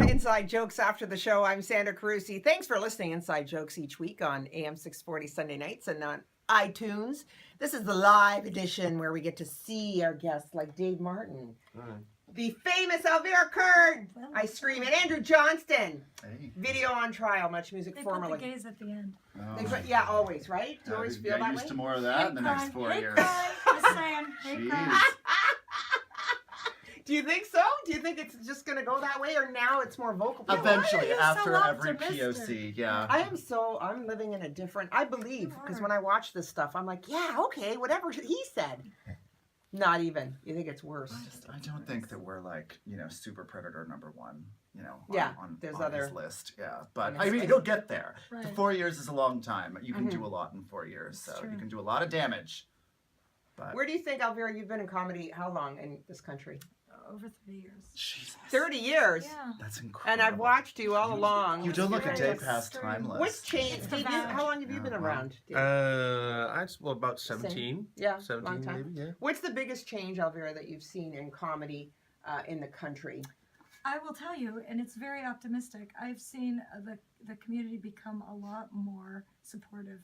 Inside Jokes after the show. I'm Sandra Carusi. Thanks for listening. Inside Jokes each week on AM 640 Sunday nights and on iTunes. This is the live edition where we get to see our guests like Dave Martin, the famous Elvira Kern, I Scream, and Andrew Johnston. Hey. Video on Trial, much music They formerly. put the gays at the end. Yeah, always, right? Do you always feel get that used way? to more of that in the next 4 years. Just saying. Hate Jeez. crime. Do you think so? Do you think it's just going to go that way, or now it's more vocal? why Eventually, are you so after every optimistic? POC, yeah. I'm living in a different, I believe, because when I watch this stuff, I'm like, yeah, okay, whatever he said. Not even. You think it's worse? I don't think that we're like, super predator number one, on there's on other his list. Yeah, but on I his mean, list. you'll get there. Right. The 4 years is a long time. You can do a lot in 4 years, so true. you can do a lot of damage. But Where do you think, Elvira, you've been in comedy how long in this country? Over 30 years. Jesus, 30 years. Yeah. that's incredible. And I've watched you all along. You don't look a day It's past true. timeless. What's changed? It's the Dave, badge. how long have you been Yeah, around? Dave? Well, about 17. Yeah, 17 long time. maybe, yeah. What's the biggest change, Elvira, that you've seen in comedy in the country? I will tell you, and it's very optimistic, I've seen the community become a lot more supportive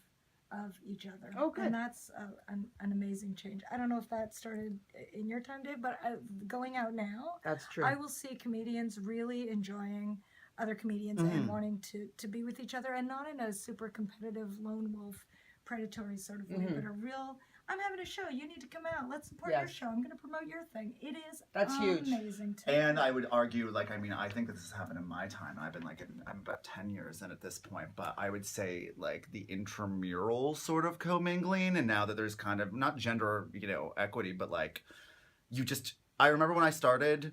of each other. Oh, good. And that's an amazing change. I don't know if that started in your time, Dave, but going out now, That's true. I will see comedians really enjoying other comedians and wanting to be with each other, and not in a super competitive lone wolf predatory sort of way, but a real, I'm having a show, you need to come out, let's support your Yes. show, I'm going to promote your thing. It is That's huge. amazing too. And I would argue, I think that this has happened in my time. I've been I'm about 10 years in at this point, but I would say the intramural sort of commingling, and now that there's kind of not gender, equity, but I remember when I started,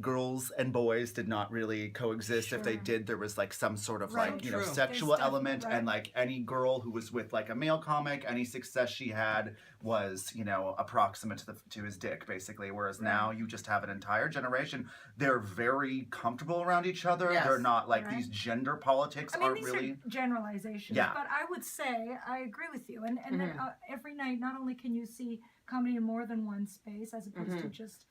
girls and boys did not really coexist. If they Sure. did, there was some sort of Right. True. sexual There's element, definitely- and any girl who was with a male comic, any success she had was approximate to his dick, basically. Whereas now you just have an entire generation. They're very comfortable around each other. Yes. They're not Right. these gender politics I mean, aren't these really. are generalizations, Yeah. but I would say I agree with you. And then every night, not only can you see comedy in more than one space, as opposed to just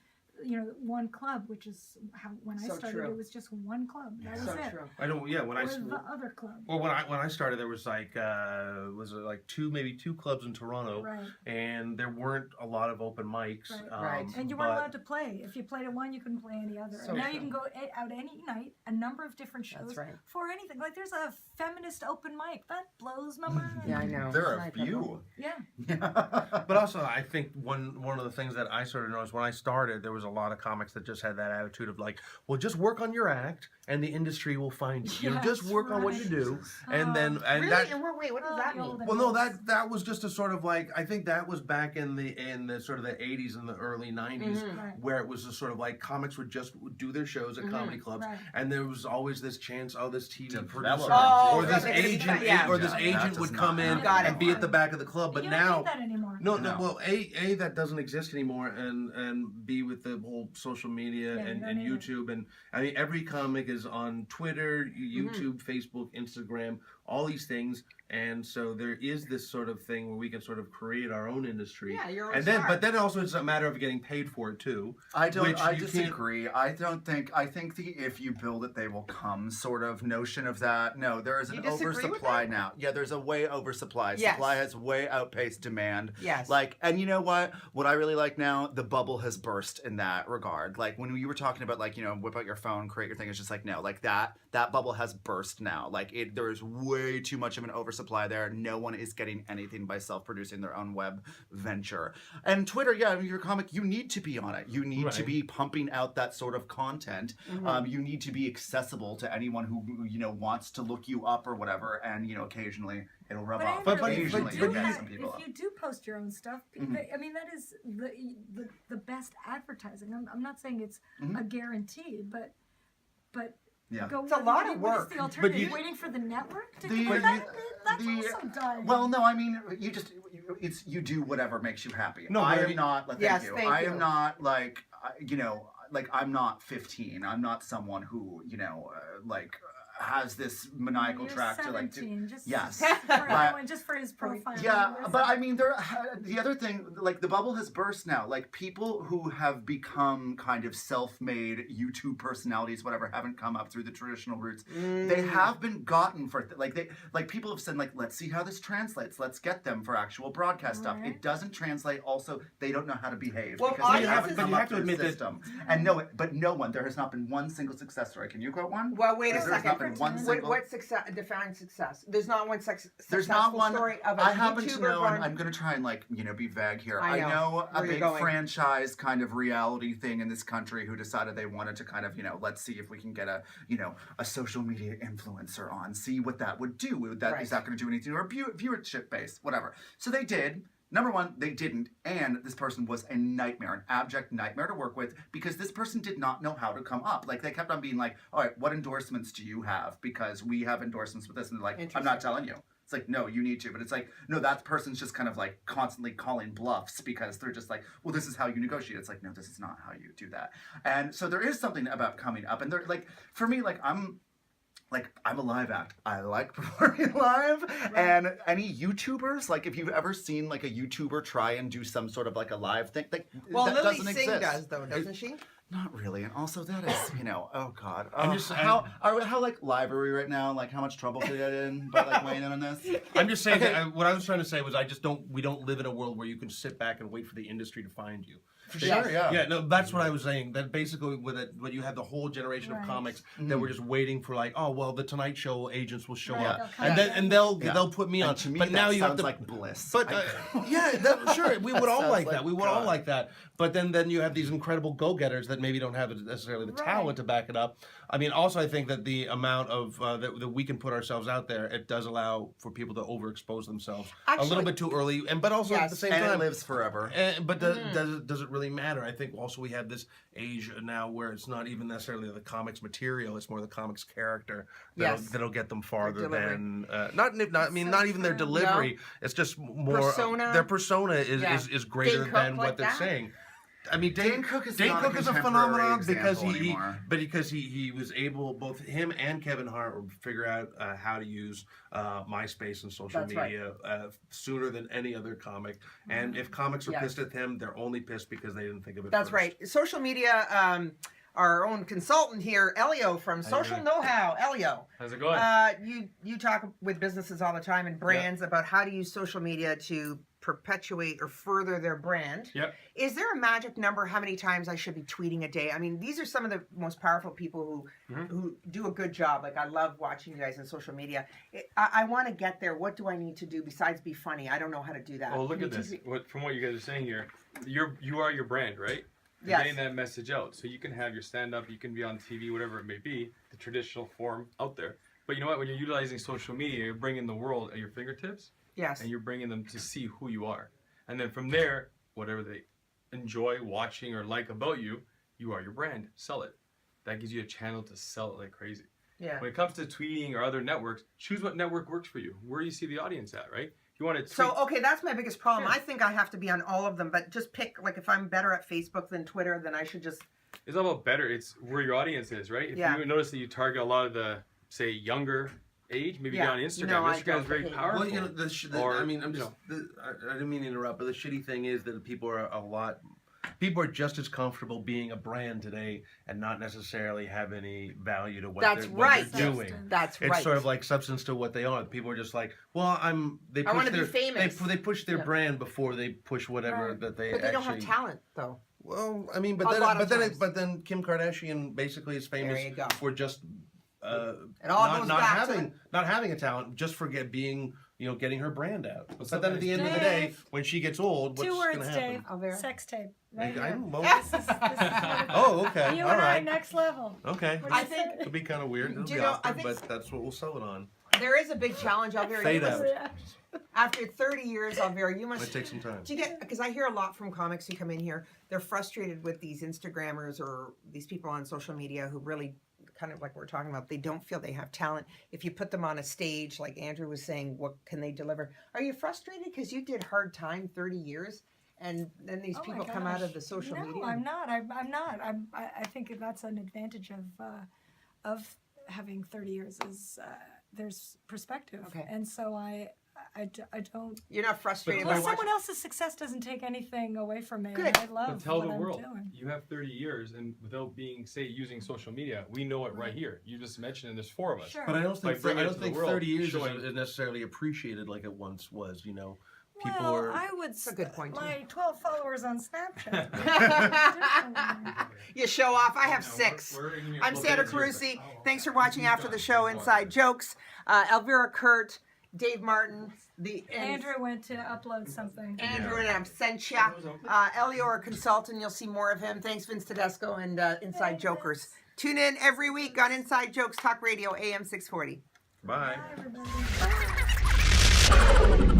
one club, which is how when I So started true. it was just one club. That was So it. true. I don't. Yeah, when I Or the other club. well when I started, there was was it two clubs in Toronto, Right. and there weren't a lot of open mics. Right. Right. And you weren't but- allowed to play. If you played at one, you couldn't play any other. So and now true. you can go out any night, a number of different shows That's right. for anything. Like there's a feminist open mic. That blows my mind. Yeah, I know. There are a Right, few. Yeah. But also, I think one of the things that I sort of noticed when I started, there was a lot of comics that just had that attitude of well, just work on your act, and the industry will find you. Yes, Just work on what you do, and then and Really? that. And wait, what does that the mean? old Well, no, days. that was just a sort of I think that was back in the sort of the 80s and the early 90s, Right. where it was a sort of comics would just do their shows at comedy clubs, Right. and there was always this chance, this TV producer Development. or this Oh, agent yeah. or this Yeah, that agent does would not come in happen. Got it. and be at the back of the club. But you now. don't need that anymore. No, No. well, A that doesn't exist anymore, and B with the whole social media Yeah, and you don't need it. YouTube, and I mean every comic is on Twitter, YouTube, Facebook, Instagram, all these things, and so there is this sort of thing where we can sort of create our own industry. Yeah, your own and then, star. but then also it's a matter of getting paid for it too. I don't. which I you can't- disagree. I think the if you build it, they will come sort of notion of that. No, there is You an disagree with oversupply that? now. Yeah, there's a way oversupply. Yes. Supply has way outpaced demand. Yes. And you know what? What I really like now, the bubble has burst in that regard. When you were talking about whip out your phone, create your thing. It's just no, that bubble has burst now. There is way too much of an oversupply there. No one is getting anything by self-producing their own web venture. And Twitter, yeah, if you're a comic, you need to be on it. You need to Right. be pumping out that sort of content. You need to be accessible to anyone who wants to look you up or whatever. And occasionally it'll rub off. Andrew, But if you occasionally do you'll get that- some people up. if you do post your own stuff, I mean that is the best advertising. I'm not saying it's a guarantee, but Yeah. go. It's a lot of what is work. the alternative? you- Waiting for the network to The- do but that? you- That's the- also done. Well, no, I mean, you do whatever makes you happy. No, I but am you- not. Thank Yes, you. thank I you. am not I'm not 15. I'm not someone who has this maniacal You're track to like. 17, just, Yes. for everyone, just for his profile. Yeah, You're but I mean, the other thing, like the bubble has burst now. Like people who have become kind of self-made YouTube personalities, whatever, haven't come up through the traditional routes. They have been gotten for people have said like, let's see how this translates. Let's get them for actual broadcast stuff. Right. It doesn't translate. Also, they don't know how to behave Well, because they audiences- haven't but come you up have to through the admit that- system. And no one. There has not been one single success story. Can you quote one? Well, wait a There has not second. been one What, single. what success? Define success. There's not one There's not one. story of a I happen YouTuber to know, and going- I'm going to try and be vague here. I I know know a where you're big going. franchise kind of reality thing in this country who decided they wanted to kind of let's see if we can get a social media influencer on, see what that would do. Is Right. that going to do anything or viewership based, whatever? So they did. Number one, they didn't, and this person was a nightmare, an abject nightmare to work with because this person did not know how to come up. Like, they kept on being like, all right, what endorsements do you have? Because we have endorsements with this. And they're like, I'm Interesting. not telling you. It's like, no, you need to. But it's like, no, that person's just kind of like constantly calling bluffs because they're just like, well, this is how you negotiate. It's like, no, this is not how you do that. And so there is something about coming up. And they're like, for me, I'm a live act. I like performing live. Right. And any YouTubers, like if you've ever seen like a YouTuber try and do some sort of like a live thing, Well, that Lily doesn't Singh exist. does though, doesn't she? Not really. And also that is, oh God. I'm just- how like live are we right now? Like how much trouble could we get in by like weighing in on this? I'm just saying that what I was trying to say was we don't live in a world where you can sit back and wait for the industry to find you. Sure, yeah. Yeah, no, that's what I was saying. That basically, when you have the whole generation Right. of comics that were just waiting for like, oh well, the Tonight Show agents will show Right, up, they'll come and then in. and they'll Yeah. they'll put me And on. to me, but now that you have sounds to. like bliss. But sure, we would all sounds like like that. We would all God. like that. But then you have these incredible go-getters that maybe don't have necessarily the Right. talent to back it up. I mean, also I think that the amount of that we can put ourselves out there, it does allow for people to overexpose themselves a Actually- little bit too early, but also at Yes. the same and time, it lives forever. but does it really matter? I think also we have this age now where it's not even necessarily the comics material; it's more the comics character Yes. that'll get them farther delivery. than not even their true. delivery. It's just more Persona. their persona is Yeah. is greater Dane than Cook what like they're that? saying. I mean, Dane Cook is Dane not Cook a is a contemporary phenomenon because example anymore. he was able, both him and Kevin Hart would figure out how to use MySpace and social That's right. media sooner than any other comic. And if comics are Yes. pissed at him, they're only pissed because they didn't think of it That's first. right. Social media. Our own consultant here, Elio from Social doing? Know-How. Elio, How's it going? you talk with businesses all the time and brands about how to use social media to perpetuate or further their brand. Yep. Is there a magic number how many times I should be tweeting a day? I mean, these are some of the most powerful people who do a good job. Like, I love watching you guys on social media. I want to get there. What do I need to do besides be funny? I don't know how to do that. Well, look Can at you this. teach me? From what you guys are saying here, you are your brand, right? You're Yes. getting that message out. So you can have your stand-up, you can be on TV, whatever it may be, the traditional form out there. But you know what? When you're utilizing social media, you're bringing the world at your fingertips, Yes. and you're bringing them to see who you are. And then from there, whatever they enjoy watching or like about you, you are your brand. Sell it. That gives you a channel to sell it like crazy. Yeah. When it comes to tweeting or other networks, choose what network works for you. Where you see the audience at, right? If you want to tweet, So, okay, that's my biggest problem. Yeah. I think I have to be on all of them, but just pick, like, if I'm better at Facebook than Twitter, then I should just... it's all about better. It's where your audience is, right? If Yeah. you notice that you target a lot of the, say, younger age, maybe Yeah. get on Instagram. No, I Instagram don't. is very Okay. powerful. Well, you know, Or, I mean, I'm you just, I didn't mean to interrupt, but the shitty thing is that people are just as comfortable being a brand today and not necessarily have any value to what That's they're right. doing. That's It's right. sort of like substance to what they are. People are just like, well, they I push wanna be their famous. They push their Yeah. brand before they push whatever Right. that they. But they don't have actually- talent, though. Well, I mean, A lot of times. but then Kim Kardashian basically is famous you go. for just It all goes back to not having a talent, just for getting her brand out. But then at sometimes- the end of the day, Dave. when she gets old, what's Two going words, to happen? Dave. Elvira? Sex tape. Right I here. don't know. This is what it- Oh, okay. You All and I, right. next level. Okay. What do I you think- say? Could be kind of weird. It'll Do be you know, awkward, I think- but that's what we'll sell it on. There is a big challenge, Elvira. Fade You out. must- After 30 years, Elvira, you Might must... take some time. Do you get, because I hear a lot from comics who come in here, they're frustrated with these Instagrammers or these people on social media who really, kind of like we're talking about, they don't feel they have talent. If you put them on a stage, like Andrew was saying, what can they deliver? Are you frustrated because you did hard time 30 years and then these Oh my people come out of gosh. the social no, media? I'm not. I'm not. I think that's an advantage of having 30 years is there's perspective, Okay. and so I don't. You're not frustrated Well, by someone watching. else's success doesn't take anything away from me. Good. And I But love tell what the I'm world, doing. you have 30 years, and without being, say, using social media, we know it right here. You just mentioned, and there's 4 of us. Sure. But I don't By think bringing it to the world, 30 years showing- is necessarily appreciated like it once was. You know, people Well, are. I would. a good point, too. My 12 followers on Snapchat. You show off. I have Yeah, 6. we're giving you a I'm little Sandra bit here, but- Carusi. Thanks for watching after the show. Inside Jokes. Elvira, Kurt, Dave Martin, Andrew went to upload something. Andrew and Absentia. Elior Consultant. You'll see more of him. Thanks, Vince Tedesco and Inside Thanks, Jokers. Vince. Tune in every week on Inside Jokes Talk Radio, AM 640. Bye. Bye, everybody.